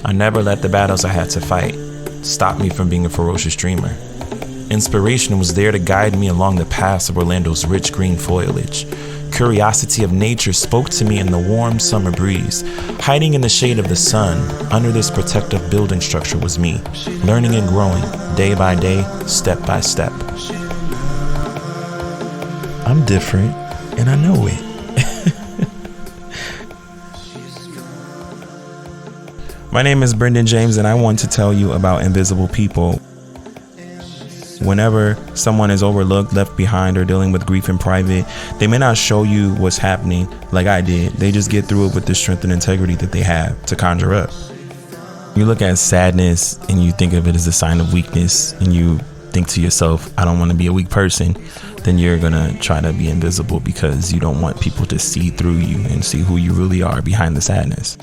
I never let the battles I had to fight stop me from being a ferocious dreamer. Inspiration was there to guide me along the paths of Orlando's rich green foliage. Curiosity of nature spoke to me in the warm summer breeze. Hiding in the shade of the sun, under this protective building structure was me, learning and growing, day by day, step by step. I'm different, and I know it. My name is Brendan James, and I want to tell you about invisible people. Whenever someone is overlooked, left behind, or dealing with grief in private, they may not show you what's happening like I did. They just get through it with the strength and integrity that they have to conjure up. You look at sadness and you think of it as a sign of weakness, and you think to yourself, I don't want to be a weak person, then you're going to try to be invisible because you don't want people to see through you and see who you really are behind the sadness.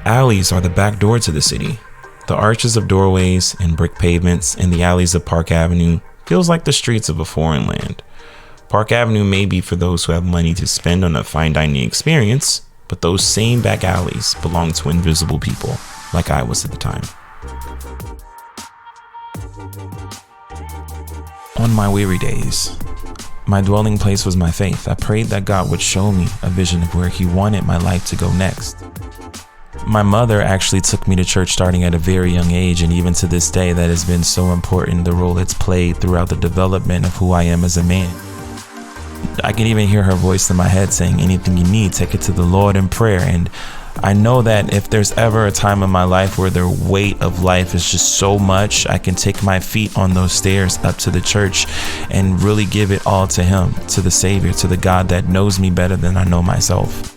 Alleys are the back door to the city. The arches of doorways and brick pavements in the alleys of Park Avenue feels like the streets of a foreign land. Park Avenue may be for those who have money to spend on a fine dining experience, but those same back alleys belong to invisible people, like I was at the time. On my weary days, my dwelling place was my faith. I prayed that God would show me a vision of where He wanted my life to go next. My mother actually took me to church starting at a very young age, and even to this day, that has been so important, the role it's played throughout the development of who I am as a man. I can even hear her voice in my head saying, anything you need, take it to the Lord in prayer. And I know that if there's ever a time in my life where the weight of life is just so much, I can take my feet on those stairs up to the church and really give it all to Him, to the Savior, to the God that knows me better than I know myself.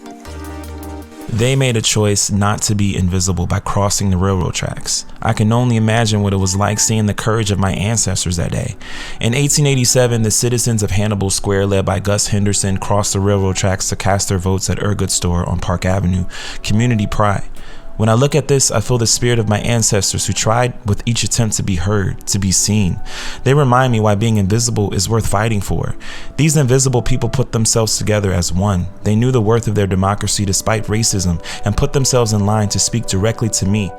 They made a choice not to be invisible by crossing the railroad tracks. I can only imagine what it was like seeing the courage of my ancestors that day. In 1887, the citizens of Hannibal Square, led by Gus Henderson, crossed the railroad tracks to cast their votes at Ergood's store on Park Avenue. Community pride. When I look at this, I feel the spirit of my ancestors who tried with each attempt to be heard, to be seen. They remind me why being invisible is worth fighting for. These invisible people put themselves together as one. They knew the worth of their democracy despite racism and put themselves in line to speak directly to me.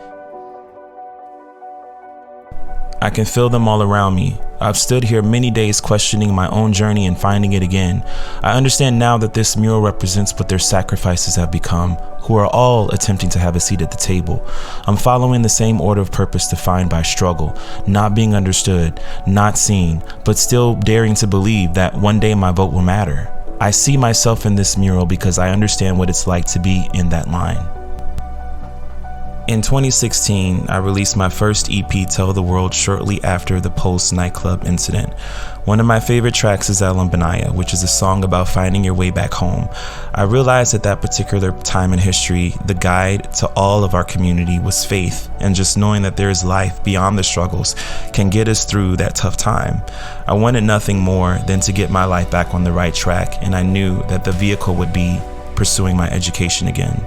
I can feel them all around me. I've stood here many days questioning my own journey and finding it again. I understand now that this mural represents what their sacrifices have become, who are all attempting to have a seat at the table. I'm following the same order of purpose defined by struggle, not being understood, not seen, but still daring to believe that one day my vote will matter. I see myself in this mural because I understand what it's like to be in that line. In 2016, I released my first EP, Tell the World, shortly after the Pulse nightclub incident. One of my favorite tracks is Alumbanaya, which is a song about finding your way back home. I realized at that particular time in history, the guide to all of our community was faith, and just knowing that there is life beyond the struggles can get us through that tough time. I wanted nothing more than to get my life back on the right track, and I knew that the vehicle would be pursuing my education again.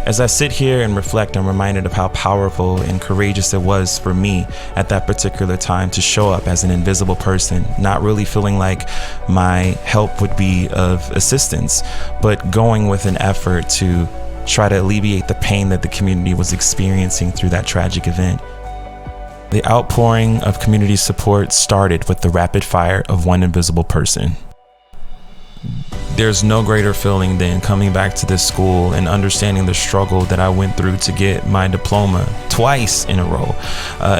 As I sit here and reflect, I'm reminded of how powerful and courageous it was for me at that particular time to show up as an invisible person, not really feeling like my help would be of assistance, but going with an effort to try to alleviate the pain that the community was experiencing through that tragic event. The outpouring of community support started with the rapid fire of one invisible person. There's no greater feeling than coming back to this school and understanding the struggle that I went through to get my diploma twice in a row.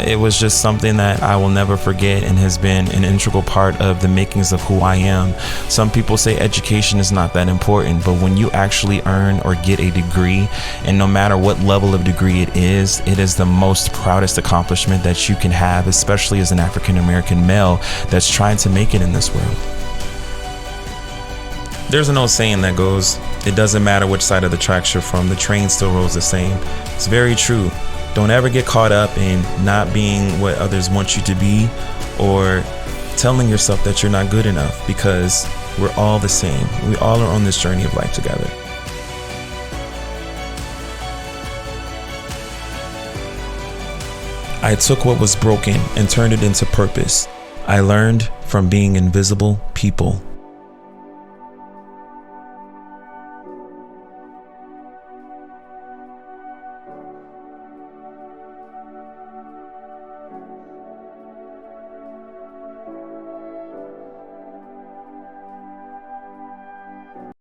It was just something that I will never forget and has been an integral part of the makings of who I am. Some people say education is not that important, but when you actually earn or get a degree, and no matter what level of degree it is the most proudest accomplishment that you can have, especially as an African American male that's trying to make it in this world. There's an old saying that goes, it doesn't matter which side of the tracks you're from, the train still rolls the same. It's very true. Don't ever get caught up in not being what others want you to be, or telling yourself that you're not good enough, because we're all the same. We all are on this journey of life together. I took what was broken and turned it into purpose. I learned from being invisible people.